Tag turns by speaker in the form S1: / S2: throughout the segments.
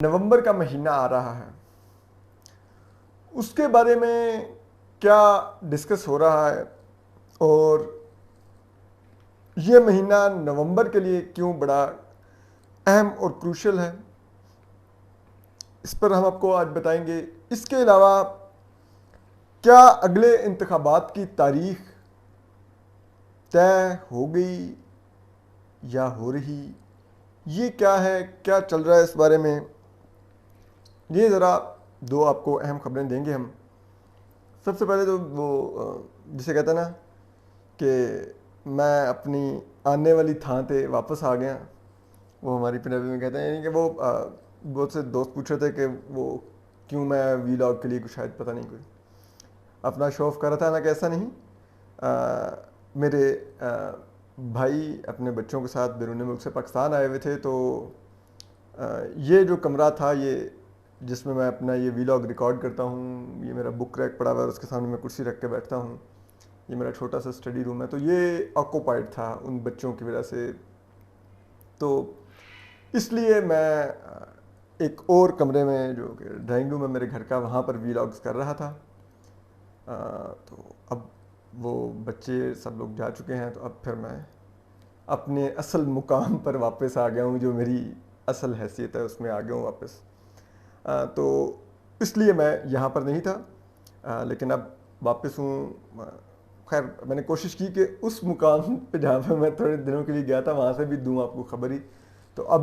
S1: نومبر کا مہینہ آ رہا ہے، اس کے بارے میں کیا ڈسکس ہو رہا ہے اور یہ مہینہ نومبر کے لیے کیوں بڑا اہم اور کروشل ہے، اس پر ہم آپ کو آج بتائیں گے۔ اس کے علاوہ کیا اگلے انتخابات کی تاریخ طے ہو گئی یا ہو رہی، یہ کیا ہے، کیا چل رہا ہے، اس بارے میں یہ ذرا دو آپ کو اہم خبریں دیں گے ہم۔ سب سے پہلے تو وہ جسے کہتے ہیں نا کہ میں اپنی آنے والی تھان تے واپس آ گیا، وہ ہماری پنجابی میں کہتے ہیں، یعنی کہ وہ بہت سے دوست پوچھ رہے تھے کہ وہ کیوں میں وی لاگ کے لیے کچھ شاید پتہ نہیں کوئی اپنا شو آف کر رہا تھا نا، کہ ایسا نہیں۔ میرے بھائی اپنے بچوں کے ساتھ بیرون ملک سے پاکستان آئے ہوئے تھے، تو یہ جو کمرہ تھا یہ جس میں اپنا یہ وی لاگ ریکارڈ کرتا ہوں، یہ میرا بک ریک پڑا ہوا ہے، اس کے سامنے میں کرسی رکھ کے بیٹھتا ہوں، یہ میرا چھوٹا سا اسٹڈی روم ہے، تو یہ آکوپائڈ تھا ان بچوں کی وجہ سے، تو اس لیے میں ایک اور کمرے میں جو کہ ڈرائنگ روم ہے میرے گھر کا، وہاں پر وی لاگز کر رہا تھا۔ تو اب وہ بچے سب لوگ جا چکے ہیں، تو اب پھر میں اپنے اصل مقام پر واپس آ گیا ہوں، جو میری اصل حیثیت ہے اس میں آ گیا ہوں واپس۔ تو اس لیے میں یہاں پر نہیں تھا، لیکن اب واپس ہوں۔ خیر میں نے کوشش کی کہ اس مقام پہ جہاں پہ میں تھوڑے دنوں کے لیے گیا تھا وہاں سے بھی دوں آپ کو خبر ہی، تو اب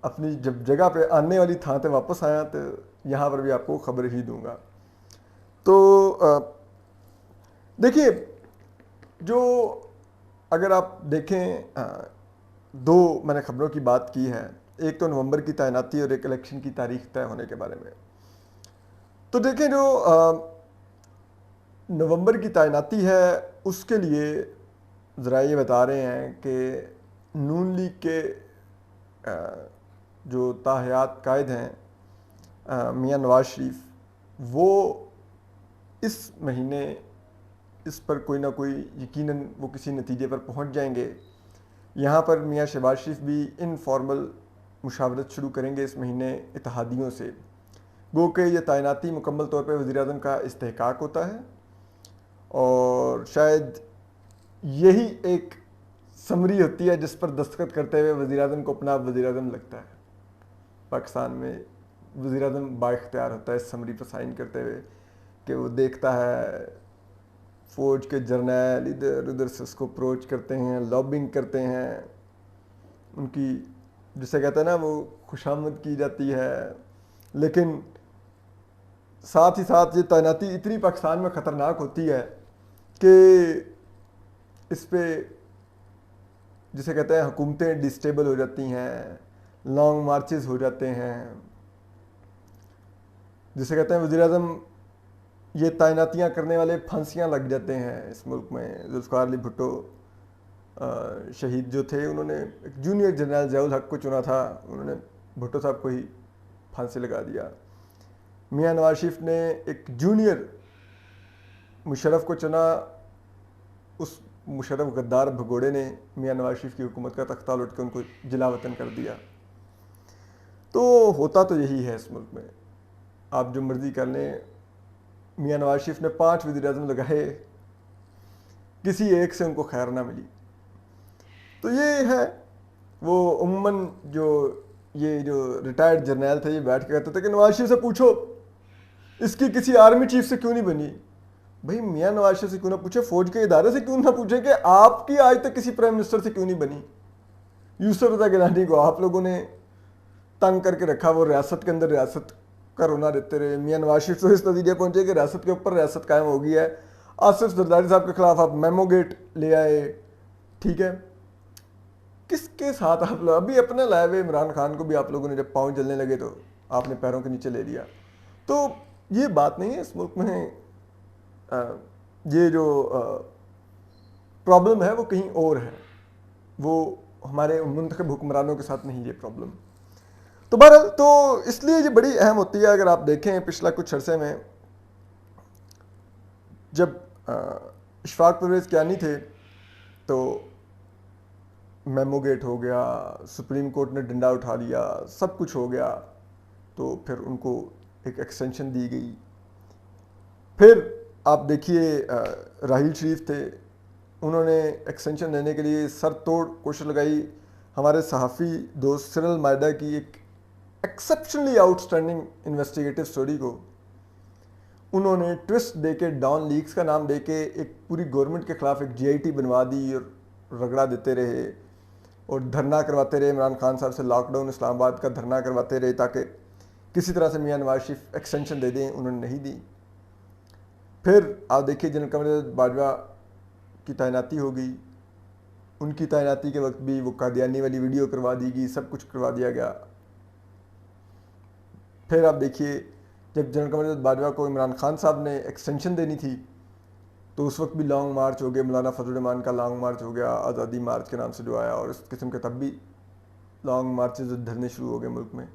S1: اپنی جب جگہ پہ آنے والی تھان پہ واپس آیا تو یہاں پر بھی آپ کو خبر ہی دوں گا۔ تو دیکھیے، جو اگر آپ دیکھیں دو میں نے خبروں کی بات کی ہے، ایک تو نومبر کی تعیناتی اور ایک الیکشن کی تاریخ طے ہونے کے بارے میں۔ تو دیکھیں، جو نومبر کی تعیناتی ہے اس کے لیے ذرائع یہ بتا رہے ہیں کہ نون لیگ کے جو تاحیات قائد ہیں میاں نواز شریف، وہ اس مہینے اس پر کوئی نہ کوئی یقیناً وہ کسی نتیجے پر پہنچ جائیں گے۔ یہاں پر میاں شہباز شریف بھی انفارمل مشاورت شروع کریں گے اس مہینے اتحادیوں سے، گو کہ یہ تعیناتی مکمل طور پہ وزیر اعظم کا استحقاق ہوتا ہے، اور شاید یہی ایک سمری ہوتی ہے جس پر دستخط کرتے ہوئے وزیر اعظم کو اپنا وزیر اعظم لگتا ہے۔ پاکستان میں وزیر اعظم با اختیار ہوتا ہے اس سمری پر سائن کرتے ہوئے، کہ وہ دیکھتا ہے فوج کے جرنیل ادھر ادھر سے اس کو اپروچ کرتے ہیں، لابنگ کرتے ہیں، ان کی جسے کہتے ہیں نا وہ خوشامد کی جاتی ہے، لیکن ساتھ ہی ساتھ یہ تعیناتی اتنی پاکستان میں خطرناک ہوتی ہے کہ اس پہ جسے کہتے ہیں حکومتیں ڈسٹیبل ہو جاتی ہیں، لانگ مارچز ہو جاتے ہیں، جسے کہتے ہیں وزیر اعظم یہ تعیناتیاں کرنے والے پھانسیاں لگ جاتے ہیں اس ملک میں۔ ذوالفقار علی بھٹو شہید جو تھے، انہوں نے ایک جونیئر جنرل ضیاء الحق کو چنا تھا، انہوں نے بھٹو صاحب کو ہی پھانسی لگا دیا۔ میاں نواز شریف نے ایک جونیئر مشرف کو چنا، اس مشرف غدار بھگوڑے نے میاں نواز شریف کی حکومت کا تختہ لوٹ کے ان کو جلا وطن کر دیا۔ تو ہوتا تو یہی ہے اس ملک میں، آپ جو مرضی کر لیں۔ میاں نواز شریف نے 5 وزیر اعظم لگائے، کسی ایک سے ان کو خیر نہ ملی۔ تو یہ ہے، وہ عموماً یہ جو ریٹائرڈ جرنیل تھے یہ بیٹھ کے کہتے تھے کہ نواز شریف سے پوچھو اس کی کسی آرمی چیف سے کیوں نہیں بنی۔ بھائی میاں نواز شریف سے کیوں نہ پوچھے، فوج کے ادارے سے کیوں نہ پوچھے کہ آپ کی آج تک کسی پرائم منسٹر سے کیوں نہیں بنی۔ یوسف رضا گیلانی کو آپ لوگوں نے تنگ کر کے رکھا، وہ ریاست کے اندر ریاست کا رونا دیتے رہے۔ میاں نواز شریف تو اس نتیجے پہنچے کہ ریاست کے اوپر ریاست قائم ہو گئی ہے۔ آصف زرداری صاحب کے خلاف آپ میمو گیٹ لے آئے، ٹھیک ہے، کس کے ساتھ آپ لوگ ابھی اپنے لائے ہوئے عمران خان کو بھی آپ لوگوں نے جب پاؤں جلنے لگے تو آپ نے پیروں کے نیچے لے لیا۔ تو یہ بات نہیں ہے اس ملک میں، یہ جو پرابلم ہے وہ کہیں اور ہے، وہ ہمارے منتخب حکمرانوں کے ساتھ نہیں یہ پرابلم۔ تو بہرحال تو اس لیے یہ بڑی اہم ہوتی ہے۔ اگر آپ دیکھیں پچھلا کچھ عرصے میں جب اشفاق پرویز کیانی تھے تو میمو گیٹ ہو گیا، سپریم کورٹ نے ڈنڈا اٹھا لیا، سب کچھ ہو گیا، تو پھر ان کو ایک ایکسٹینشن دی گئی. پھر آپ دیکھیے راحیل شریف تھے, انہوں نے ایکسٹینشن دینے کے لیے سر توڑ کوشش لگائی. ہمارے صحافی دوست سرل مائدہ کی ایک exceptionally out standing investigative story کو انہوں نے ٹوسٹ دے کے, ڈان لیکس کا نام دے کے, ایک پوری گورنمنٹ کے خلاف ایک GIT بنوا دی اور رگڑا دیتے رہے اور دھرنا کرواتے رہے. عمران خان صاحب سے لاک ڈاؤن اسلام آباد کا دھرنا کرواتے رہے تاکہ کسی طرح سے میاں نواز شریف ایکسٹینشن دے دیں. انہوں نے نہیں دی. پھر آپ دیکھیے جنرل قمر باجوہ کی تعیناتی ہو گئی. ان کی تعیناتی کے وقت بھی وہ قادیانی والی ویڈیو کروا دی گئی, سب کچھ کروا دیا گیا. پھر آپ دیکھیے جب جنرل قمر باجوہ کو عمران خان صاحب نے ایکسٹینشن دینی تھی تو اس وقت بھی لانگ مارچ ہو گیا. مولانا فضل الرحمان کا لانگ مارچ ہو گیا, آزادی مارچ کے نام سے جو آیا, اور اس قسم کے تب بھی لانگ مارچز دھرنے شروع ہو گئے ملک میں.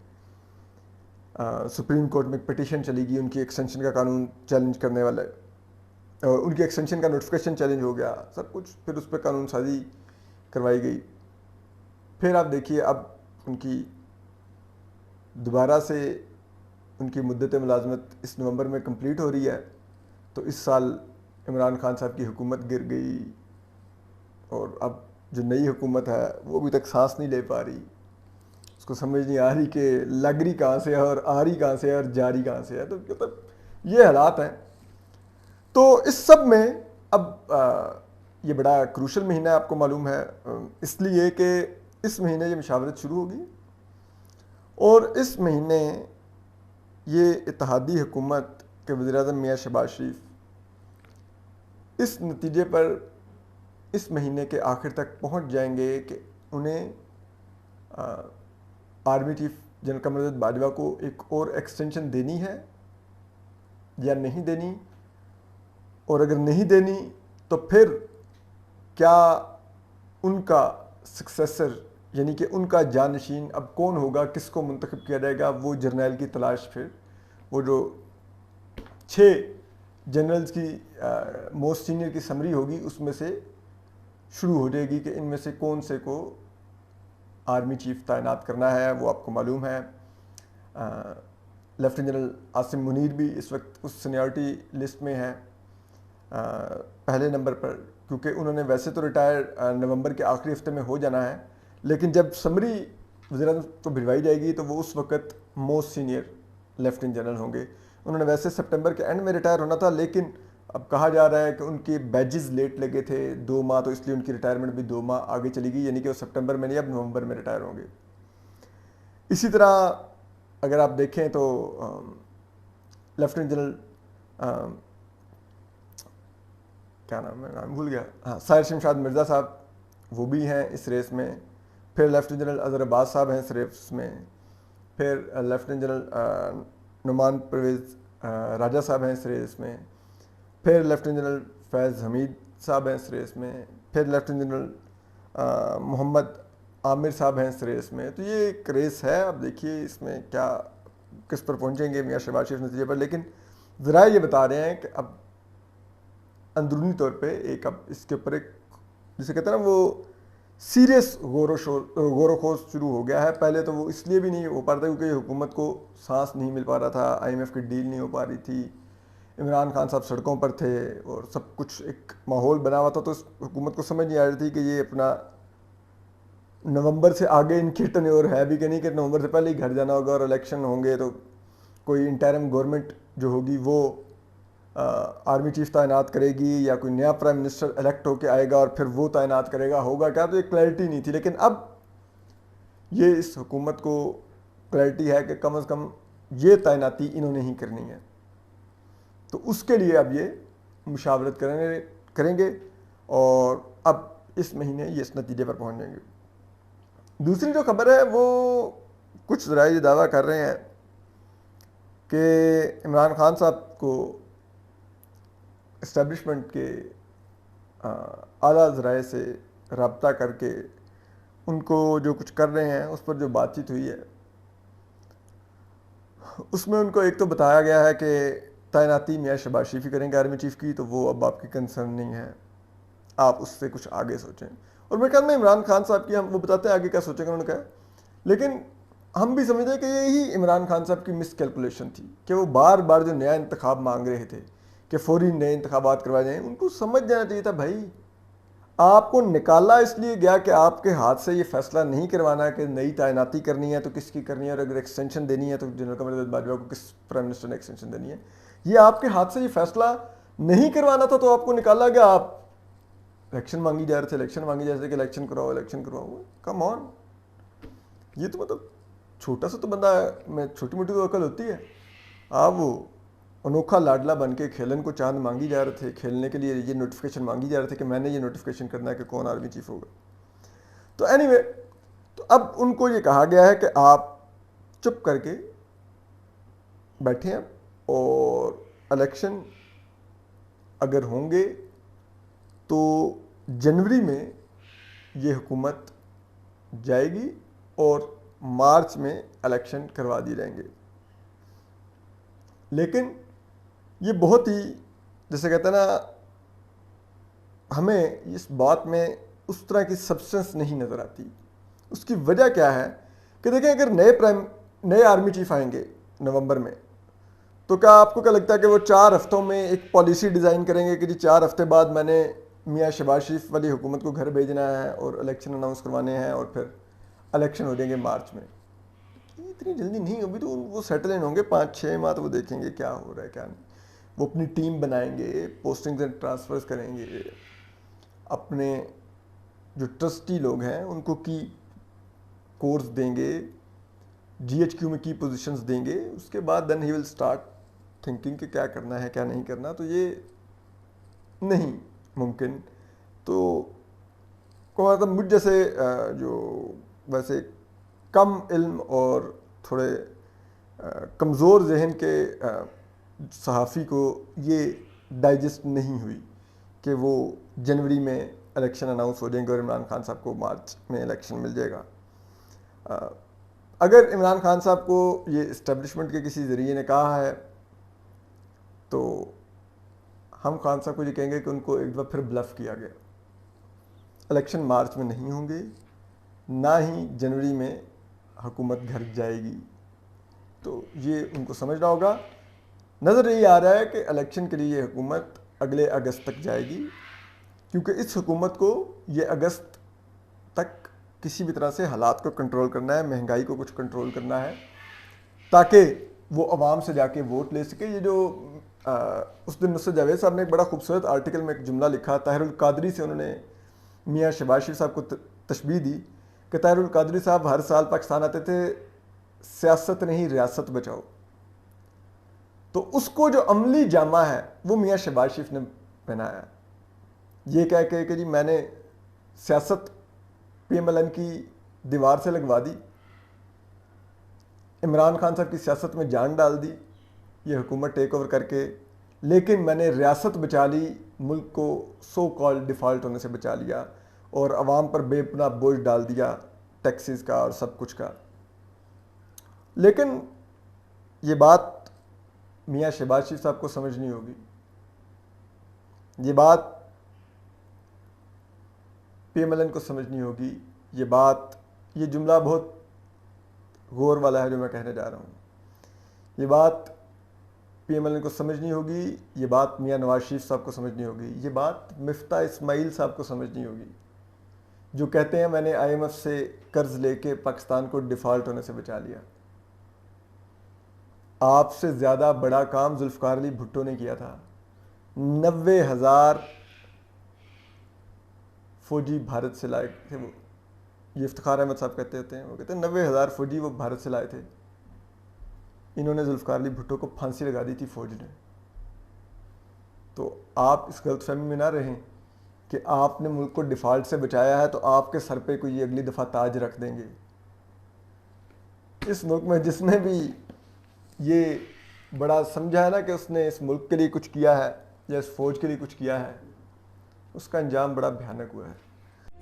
S1: سپریم کورٹ میں ایک پٹیشن چلی گئی ان کی ایکسٹینشن کا قانون چیلنج کرنے والا, ان کی ایکسٹینشن کا نوٹیفیکیشن چیلنج ہو گیا, سب کچھ. پھر اس پہ قانون سازی کروائی گئی. پھر آپ دیکھیے اب ان کی دوبارہ سے ان کی مدت ملازمت اس نومبر میں کمپلیٹ ہو رہی ہے, تو اس سال عمران خان صاحب کی حکومت گر گئی اور اب جو نئی حکومت ہے وہ ابھی تک سانس نہیں لے پا رہی. اس کو سمجھ نہیں آ رہی کہ لگ رہی کہاں سے ہے اور آ رہی کہاں سے ہے اور جا رہی کہاں سے ہے. تو مطلب یہ حالات ہیں. تو اس سب میں اب یہ بڑا کروشل مہینہ ہے, آپ کو معلوم ہے, اس لیے کہ اس مہینے یہ مشاورت شروع ہوگی اور اس مہینے یہ اتحادی حکومت کے وزیر اعظم میاں شہباز شریف اس نتیجے پر اس مہینے کے آخر تک پہنچ جائیں گے کہ انہیں army chief general Qamar Bajwa کو ایک اور ایکسٹینشن دینی ہے یا نہیں دینی, اور اگر نہیں دینی تو پھر کیا ان کا سکسیسر یعنی کہ ان کا جانشین اب کون ہوگا, کس کو منتخب کیا جائے گا. وہ جرنیل کی تلاش, پھر وہ جو 6 جنرلز کی موسٹ سینئر کی سمری ہوگی اس میں سے شروع ہو جائے گی کہ ان میں سے کون سے کو آرمی چیف تعینات کرنا ہے. وہ آپ کو معلوم ہے لیفٹیننٹ جنرل عاصم منیر بھی اس وقت اس سینیورٹی لسٹ میں ہیں پہلے نمبر پر, کیونکہ انہوں نے ویسے تو ریٹائر نومبر کے آخری ہفتے میں ہو جانا ہے, لیکن جب سمری وزیر اعظم کو بھجوائی جائے گی تو وہ اس وقت موسٹ سینئر لیفٹیننٹ جنرل ہوں گے. انہوں نے ویسے سپٹمبر کے اینڈ میں ریٹائر ہونا تھا, لیکن اب کہا جا رہا ہے کہ ان کے بیجز لیٹ لگے تھے 2 ماہ, تو اس لیے ان کی ریٹائرمنٹ بھی 2 ماہ آگے چلی گئی, یعنی کہ وہ سپٹمبر میں نہیں اب نومبر میں ریٹائر ہوں گے. اسی طرح اگر آپ دیکھیں تو لیفٹیننٹ جنرل کیا نام ہے, نام بھول گیا, ساحر شمشاد مرزا صاحب وہ بھی ہیں اس ریس میں. پھر لیفٹیننٹ جنرل اظہر عباس صاحب ہیں اس ریس میں. پھر لیفٹیننٹ جنرل نعمان پرویز راجہ صاحب ہیں اس ریس میں. پھر لیفٹیننٹ جنرل فیض حمید صاحب ہیں اس ریس میں. پھر لیفٹیننٹ جنرل محمد عامر صاحب ہیں اس ریس میں. تو یہ ایک ریس ہے, اب دیکھیے اس میں کیا کس پر پہنچیں گے میاں شہباز شریف نتیجے پر. لیکن ذرائع یہ بتا رہے ہیں کہ اب اندرونی طور پہ ایک اب اس کے اوپر ایک جسے کہتے ہیں نا وہ سیریس غور و خوض شروع ہو گیا ہے. پہلے تو وہ اس لیے بھی نہیں ہو پا رہا تھا کیونکہ حکومت کو سانس نہیں مل پا رہا تھا, IMF کی ڈیل نہیں ہو پا رہی تھی, عمران خان صاحب سڑکوں پر تھے اور سب کچھ ایک ماحول بنا ہوا تھا. تو اس حکومت کو سمجھ نہیں آ رہی تھی کہ یہ اپنا نومبر سے آگے ان کی ٹینیور ہے بھی کہ نہیں, کہ نومبر سے پہلے ہی گھر جانا ہوگا اور الیکشن ہوں گے تو کوئی انٹرم گورنمنٹ جو ہوگی وہ آرمی چیف تعینات کرے گی یا کوئی نیا پرائم منسٹر الیکٹ ہو کے آئے گا اور پھر وہ تعینات کرے گا, ہوگا کیا. تو یہ کلیئرٹی نہیں تھی, لیکن اب یہ اس حکومت کو کلیئرٹی ہے کہ کم از کم یہ تعیناتی انہوں نے ہی کرنی ہے. تو اس کے لیے اب یہ مشاورت کریں گے اور اب اس مہینے یہ اس نتیجے پر پہنچ جائیں گے. دوسری جو خبر ہے وہ کچھ ذرائع یہ دعویٰ کر رہے ہیں کہ عمران خان صاحب کو اسٹیبلشمنٹ کے اعلیٰ ذرائع سے رابطہ کر کے ان کو جو کچھ کر رہے ہیں اس پر جو بات چیت ہوئی ہے اس میں ان کو ایک تو بتایا گیا ہے کہ تعیناتی میاں شہباز شریف ہی کریں گے آرمی چیف کی, تو وہ اب آپ کی کنسرن نہیں ہے, آپ اس سے کچھ آگے سوچیں. اور میرے خیال میں عمران خان صاحب کی ہم وہ بتاتے ہیں آگے کیا سوچیں گے انہوں نے کہا. لیکن ہم بھی سمجھتے ہیں کہ یہی عمران خان صاحب کی مس کیلکولیشن تھی کہ وہ بار بار جو نیا انتخاب مانگ رہے تھے کہ فوری نئے انتخابات کروائے جائیں. ان کو سمجھ جانا چاہیے تھا بھائی آپ کو نکالا اس لیے گیا کہ آپ کے ہاتھ سے یہ فیصلہ نہیں کروانا کہ نئی تعیناتی کرنی ہے تو کس کی کرنی ہے, اور اگر ایکسٹینشن دینی ہے تو جنرل قمر باجوہ کو کس پرائم منسٹر نے ایکسٹینشن دینی ہے. یہ آپ کے ہاتھ سے یہ فیصلہ نہیں کروانا تھا تو آپ کو نکالا گیا. آپ الیکشن مانگی جا رہے تھے, الیکشن مانگی جا رہے تھے کہ الیکشن کراؤ الیکشن کراؤ. کم آن, یہ تو مطلب چھوٹا سا تو بندہ میں چھوٹی موٹی تو عقل ہوتی ہے. آپ وہ انوکھا لاڈلا بن کے کھیلن کو چاند مانگی جا رہے تھے, کھیلنے کے لیے یہ نوٹیفیکیشن مانگی جا رہے تھے کہ میں نے یہ نوٹیفیکیشن کرنا ہے کہ کون آرمی چیف ہوگا. تو اینی وے, تو اب ان کو یہ کہا گیا ہے کہ آپ چپ کر کے بیٹھے ہیں اور الیکشن اگر ہوں گے تو جنوری میں یہ حکومت جائے گی اور مارچ میں الیکشن کروا دیے جائیں گے. لیکن یہ بہت ہی جیسے کہتے ہیں نا, ہمیں اس بات میں اس طرح کی سبسٹنس نہیں نظر آتی. اس کی وجہ کیا ہے کہ دیکھیں اگر نئے آرمی چیف آئیں گے نومبر میں تو کیا آپ کو کیا لگتا ہے کہ وہ 4 ہفتوں میں ایک پالیسی ڈیزائن کریں گے کہ جی 4 ہفتے بعد میں نے میاں شہباز شریف والی حکومت کو گھر بھیجنا ہے اور الیکشن اناؤنس کروانے ہیں اور پھر الیکشن ہو جائیں گے مارچ میں. اتنی جلدی نہیں ہوگی, تو وہ سیٹل ان ہوں گے 5-6 ماہ, تو وہ دیکھیں گے کیا ہو رہا ہے کیا نہیں. وہ اپنی ٹیم بنائیں گے, پوسٹنگز اینڈ ٹرانسفرز کریں گے, اپنے جو ٹرسٹی لوگ ہیں ان کو کی کورس دیں گے, جی ایچ کیو میں کی پوزیشنز دیں گے. اس کے بعد دین ہی ول اسٹارٹ تھنکنگ کہ کیا کرنا ہے کیا نہیں کرنا. تو یہ نہیں ممکن. تو مطلب مجھ جیسے جو ویسے کم علم اور تھوڑے کمزور ذہن کے صحافی کو یہ ڈائجسٹ نہیں ہوئی کہ وہ جنوری میں الیکشن اناؤنس ہو جائیں گے اور عمران خان صاحب کو مارچ میں الیکشن مل جائے گا. اگر عمران خان صاحب کو یہ اسٹیبلشمنٹ کے کسی ذریعے نے کہا ہے تو ہم خان صاحب کو یہ کہیں گے کہ ان کو ایک دفعہ پھر بلف کیا گیا. الیکشن مارچ میں نہیں ہوں گے, نہ ہی جنوری میں حکومت گھر جائے گی. تو یہ ان کو سمجھنا ہوگا. نظر یہی آ رہا ہے کہ الیکشن کے لیے یہ حکومت اگلے اگست تک جائے گی, کیونکہ اس حکومت کو یہ اگست تک کسی بھی طرح سے حالات کو کنٹرول کرنا ہے, مہنگائی کو کچھ کنٹرول کرنا ہے تاکہ وہ عوام سے جا کے ووٹ لے سکے. یہ جو اس دن نصرت جاوید صاحب نے ایک بڑا خوبصورت آرٹیکل میں ایک جملہ لکھا, طاہر القادری سے انہوں نے میاں شہباز شریف صاحب کو تشبیہ دی کہ طاہر القادری صاحب ہر سال پاکستان آتے تھے, سیاست نہیں ریاست بچاؤ. تو اس کو جو عملی جامہ ہے وہ میاں شہباز شریف نے پہنایا. یہ کہہ کے کہ جی میں نے سیاست پی ایم ایل این کی دیوار سے لگوا دی, عمران خان صاحب کی سیاست میں جان ڈال دی یہ حکومت ٹیک اوور کر کے, لیکن میں نے ریاست بچا لی, ملک کو سو کال ڈیفالٹ ہونے سے بچا لیا اور عوام پر بے پناہ بوجھ ڈال دیا ٹیکسز کا اور سب کچھ کا. لیکن یہ بات میاں شہباز شریف صاحب کو سمجھنی ہوگی. یہ بات پی ایم ایل این کو سمجھنی ہوگی. یہ بات, یہ جملہ بہت غور والا ہے جو میں کہنے جا رہا ہوں. یہ بات پی ایم ایل این کو سمجھنی ہوگی. یہ بات میاں نواز شریف صاحب کو سمجھنی ہوگی. یہ بات مفتاح اسماعیل صاحب کو سمجھنی ہوگی جو کہتے ہیں میں نے آئی ایم ایف سے قرض لے کے پاکستان کو ڈیفالٹ ہونے سے بچا لیا. آپ سے زیادہ بڑا کام ذوالفقار علی بھٹو نے کیا تھا. 90,000 فوجی بھارت سے لائے تھے وہ. یہ افتخار احمد صاحب کہتے ہوتے ہیں, وہ کہتے ہیں 90,000 فوجی وہ بھارت سے لائے تھے. انہوں نے ذوالفقار علی بھٹو کو پھانسی لگا دی تھی فوج نے. تو آپ اس غلط فہمی میں نہ رہیں کہ آپ نے ملک کو ڈیفالٹ سے بچایا ہے تو آپ کے سر پہ کوئی اگلی دفعہ تاج رکھ دیں گے. اس ملک میں جس نے بھی یہ بڑا سمجھا ہے نا کہ اس نے اس ملک کے لیے کچھ کیا ہے یا اس فوج کے لیے کچھ کیا ہے, اس کا انجام بڑا بھیانک ہوا ہے.